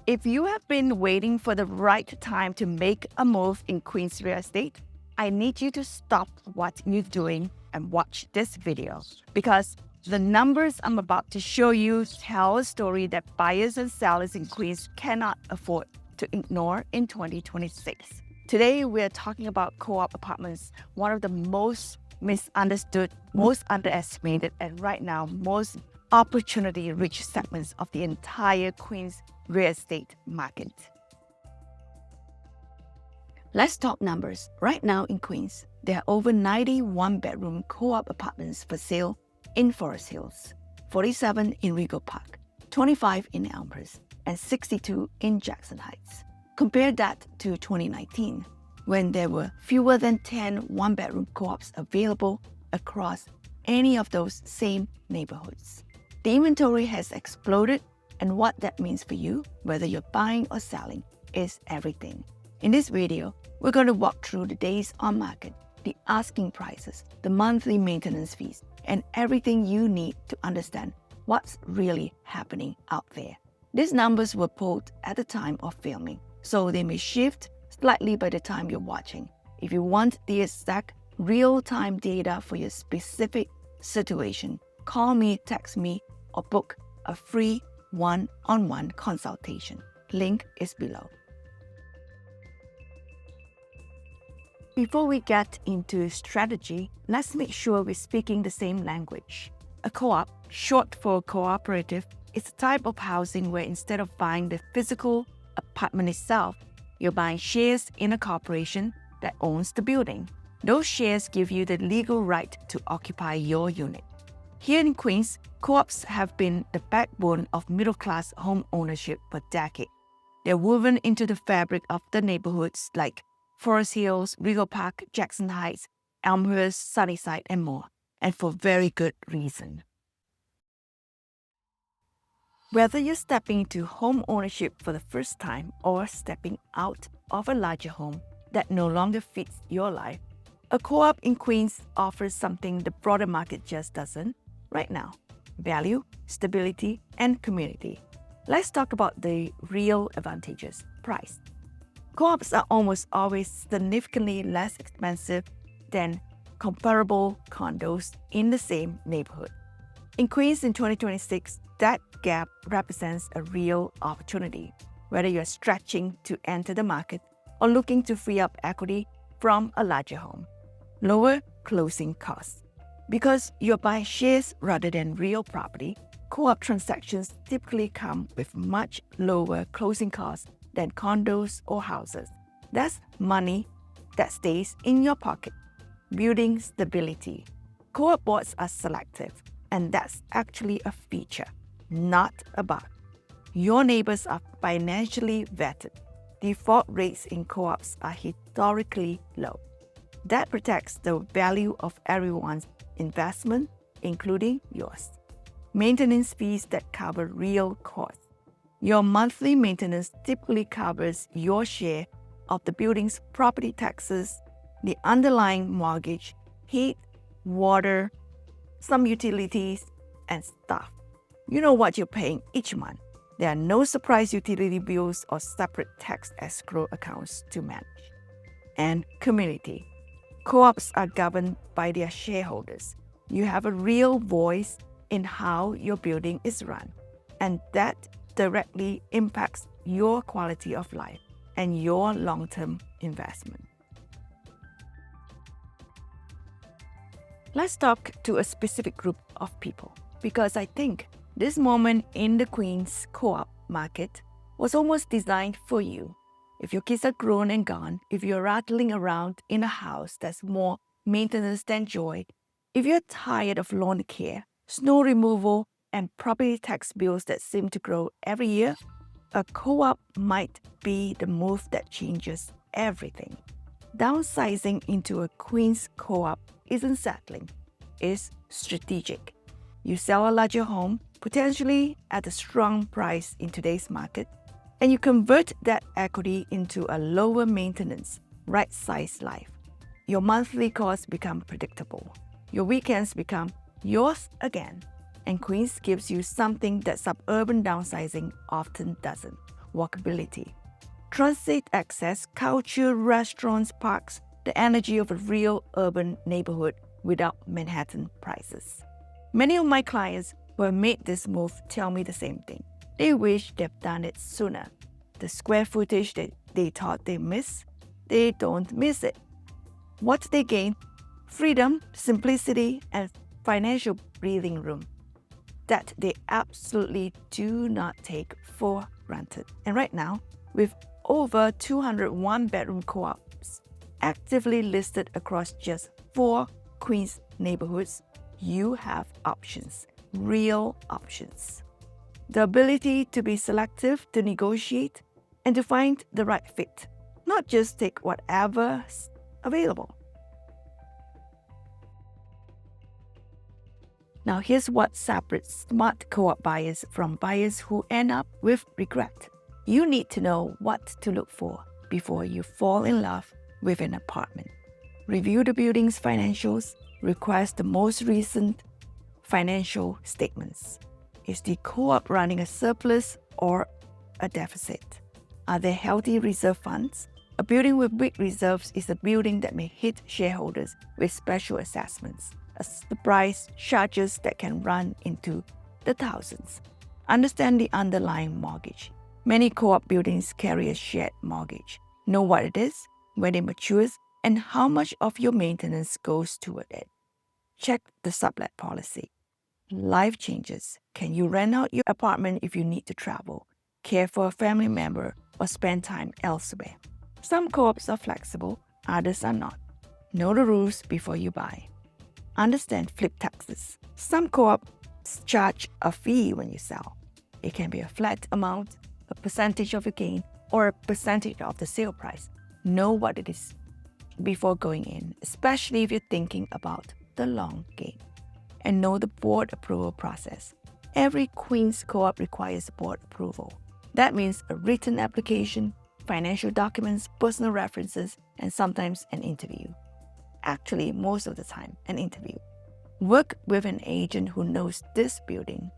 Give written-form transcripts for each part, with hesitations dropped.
If you have been waiting for the right time to make a move in Queens real estate, I need you to stop what you're doing and watch this video, because the numbers I'm about to show you tell a story that buyers and sellers in Queens cannot afford to ignore in 2026. Today, we're talking about co-op apartments, one of the most misunderstood, most underestimated, and right now, most opportunity-rich segments of the entire Queens real estate market. Let's talk numbers. Right now in Queens, there are over 90 one-bedroom co-op apartments for sale in Forest Hills, 47 in Rego Park, 25 in Elmhurst, and 62 in Jackson Heights. Compare that to 2019, when there were fewer than 10 one-bedroom co-ops available across any of those same neighborhoods. The inventory has exploded, and what that means for you, whether you're buying or selling, is everything. In this video, we're going to walk through the days on market, the asking prices, the monthly maintenance fees, and everything you need to understand what's really happening out there. These numbers were pulled at the time of filming, so they may shift slightly by the time you're watching. If you want the exact real-time data for your specific situation, call me, text me, or book a free one-on-one consultation. Link is below. Before we get into strategy, let's make sure we're speaking the same language. A co-op, short for cooperative, is a type of housing where instead of buying the physical apartment itself, you're buying shares in a corporation that owns the building. Those shares give you the legal right to occupy your unit. Here in Queens, co-ops have been the backbone of middle-class home ownership for decades. They're woven into the fabric of the neighborhoods like Forest Hills, Rego Park, Jackson Heights, Elmhurst, Sunnyside, and more, and for very good reason. Whether you're stepping into home ownership for the first time or stepping out of a larger home that no longer fits your life, a co-op in Queens offers something the broader market just doesn't right now: value, stability, and community. Let's talk about the real advantages: price. Co-ops are almost always significantly less expensive than comparable condos in the same neighborhood. In Queens in 2026, that gap represents a real opportunity, whether you're stretching to enter the market or looking to free up equity from a larger home. Lower closing costs. Because you're buying shares rather than real property, co-op transactions typically come with much lower closing costs than condos or houses. That's money that stays in your pocket. Building stability. Co-op boards are selective, and that's actually a feature, not a bug. Your neighbors are financially vetted. Default rates in co-ops are historically low. That protects the value of everyone's investment, including yours. Maintenance fees that cover real costs. Your monthly maintenance typically covers your share of the building's property taxes, the underlying mortgage, heat, water, some utilities, and stuff. You know what you're paying each month. There are no surprise utility bills or separate tax escrow accounts to manage. And community. Co-ops are governed by their shareholders. You have a real voice in how your building is run, and that directly impacts your quality of life and your long-term investment. Let's talk to a specific group of people, because I think this moment in the Queens co-op market was almost designed for you. If your kids are grown and gone, if you're rattling around in a house that's more maintenance than joy, if you're tired of lawn care, snow removal, and property tax bills that seem to grow every year, a co-op might be the move that changes everything. Downsizing into a Queens co-op isn't settling, it's strategic. You sell a larger home, potentially at a strong price in today's market, and you convert that equity into a lower maintenance, right-sized life. Your monthly costs become predictable. Your weekends become yours again. And Queens gives you something that suburban downsizing often doesn't: walkability. Transit access, culture, restaurants, parks, the energy of a real urban neighborhood without Manhattan prices. Many of my clients who have made this move tell me the same thing. They wish they've done it sooner. The square footage that they thought they missed, they don't miss it. What do they gain? Freedom, simplicity, and financial breathing room that they absolutely do not take for granted. And right now, with over 200 one-bedroom co-ops actively listed across just 4 Queens neighborhoods, you have options, real options. The ability to be selective, to negotiate, and to find the right fit, not just take whatever's available. Now here's what separates smart co-op buyers from buyers who end up with regret. You need to know what to look for before you fall in love with an apartment. Review the building's financials, request the most recent financial statements. Is the co-op running a surplus or a deficit? Are there healthy reserve funds? A building with big reserves is a building that may hit shareholders with special assessments, a surprise charges that can run into the thousands. Understand the underlying mortgage. Many co-op buildings carry a shared mortgage. Know what it is, when it matures, and how much of your maintenance goes toward it. Check the sublet policy. Life changes. Can you rent out your apartment if you need to travel, care for a family member, or spend time elsewhere? Some co-ops are flexible, others are not. Know the rules before you buy. Understand flip taxes. Some co-ops charge a fee when you sell. It can be a flat amount, a percentage of your gain, or a percentage of the sale price. Know what it is before going in, especially if you're thinking about the long game. And know the board approval process. Every Queens co-op requires board approval. That means a written application, financial documents, personal references, and sometimes an interview. Actually, most of the time, an interview. Work with an agent who knows this building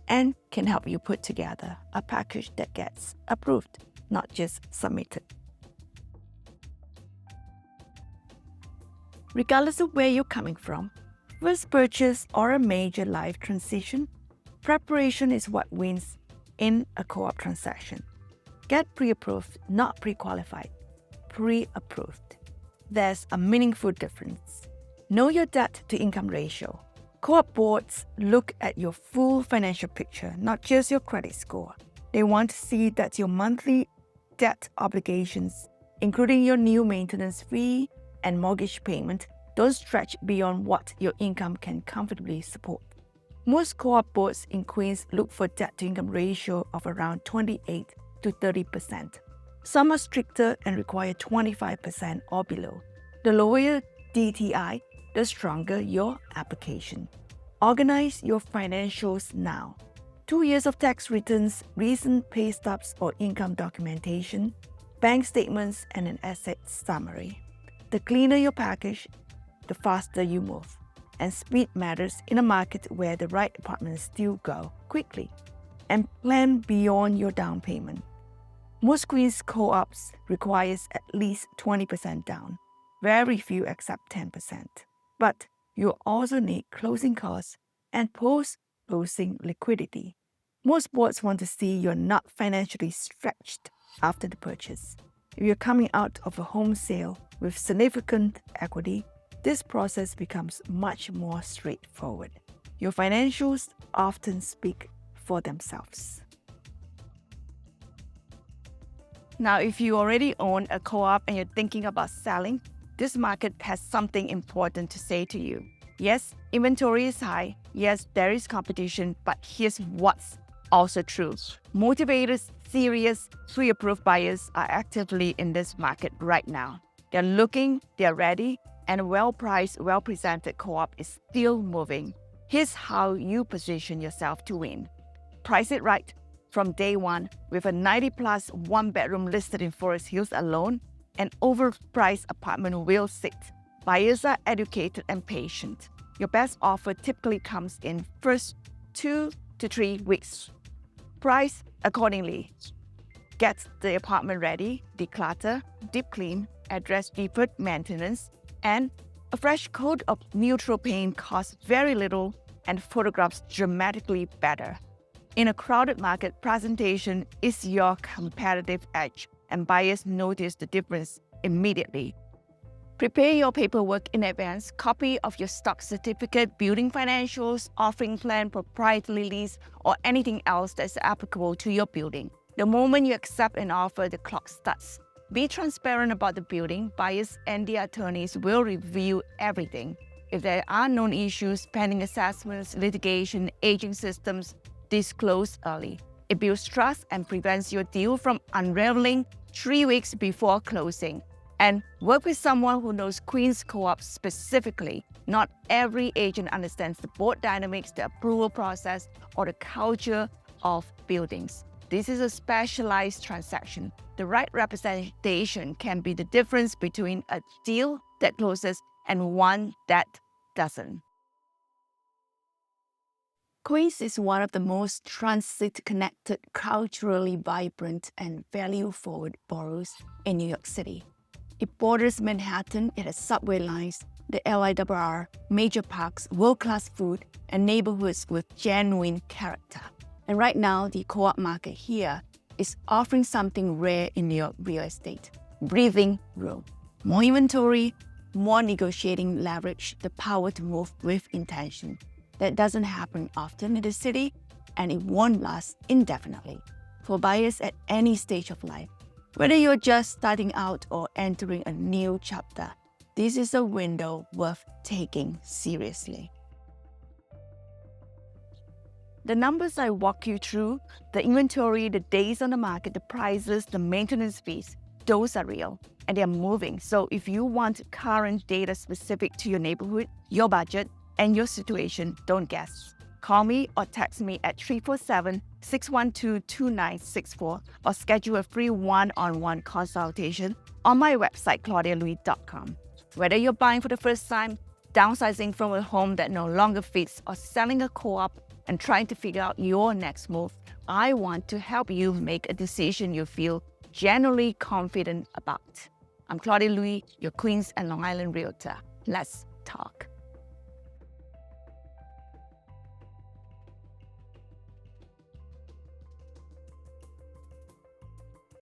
and can help you put together a package that gets approved, not just submitted. Regardless of where you're coming from, first purchase or a major life transition, preparation is what wins in a co-op transaction. Get pre-approved, not pre-qualified. Pre-approved. There's a meaningful difference. Know your debt-to-income ratio. Co-op boards look at your full financial picture, not just your credit score. They want to see that your monthly debt obligations, including your new maintenance fee and mortgage payment, don't stretch beyond what your income can comfortably support. Most co-op boards in Queens look for debt-to-income ratio of around 28 to 30%. Some are stricter and require 25% or below. The lower your DTI, the stronger your application. Organize your financials now. 2 years of tax returns, recent pay stubs or income documentation, bank statements, and an asset summary. The cleaner your package, the faster you move. And speed matters in a market where the right apartments still go quickly. And plan beyond your down payment. Most Queens co-ops requires at least 20% down. Very few accept 10%. But you also need closing costs and post-closing liquidity. Most boards want to see you're not financially stretched after the purchase. If you're coming out of a home sale with significant equity, this process becomes much more straightforward. Your financials often speak for themselves. Now, if you already own a co-op and you're thinking about selling, this market has something important to say to you. Yes, inventory is high. Yes, there is competition, but here's what's also true. Motivated, serious, pre-approved buyers are actively in this market right now. They're looking, they're ready, and a well-priced, well-presented co-op is still moving. Here's how you position yourself to win. Price it right from day one with a 90-plus one-bedroom listed in Forest Hills alone. An overpriced apartment will sit. Buyers are educated and patient. Your best offer typically comes in first 2 to 3 weeks. Price accordingly. Get the apartment ready, declutter, deep clean, address deferred maintenance, and a fresh coat of neutral paint costs very little and photographs dramatically better. In a crowded market, presentation is your competitive edge, and buyers notice the difference immediately. Prepare your paperwork in advance, copy of your stock certificate, building financials, offering plan, proprietary lease, or anything else that's applicable to your building. The moment you accept an offer, the clock starts. Be transparent about the building. Buyers and the attorneys will review everything. If there are known issues, pending assessments, litigation, aging systems, disclose early. It builds trust and prevents your deal from unraveling 3 weeks before closing. And work with someone who knows Queens Co-op specifically. Not every agent understands the board dynamics, the approval process, or the culture of buildings. This is a specialized transaction. The right representation can be the difference between a deal that closes and one that doesn't. Queens is one of the most transit-connected, culturally vibrant, and value-forward boroughs in New York City. It borders Manhattan, it has subway lines, the LIRR, major parks, world-class food, and neighborhoods with genuine character. And right now, the co-op market here is offering something rare in New York real estate: breathing room. More inventory, more negotiating leverage, the power to move with intention. That doesn't happen often in the city, and it won't last indefinitely for buyers at any stage of life. Whether you're just starting out or entering a new chapter, this is a window worth taking seriously. The numbers I walk you through, the inventory, the days on the market, the prices, the maintenance fees, those are real and they're moving. So if you want current data specific to your neighborhood, your budget, and your situation, don't guess. Call me or text me at 347-612-2964 or schedule a free one-on-one consultation on my website, claudialouis.com. Whether you're buying for the first time, downsizing from a home that no longer fits, or selling a co-op and trying to figure out your next move, I want to help you make a decision you feel genuinely confident about. I'm Claudia Louis, your Queens and Long Island realtor. Let's talk.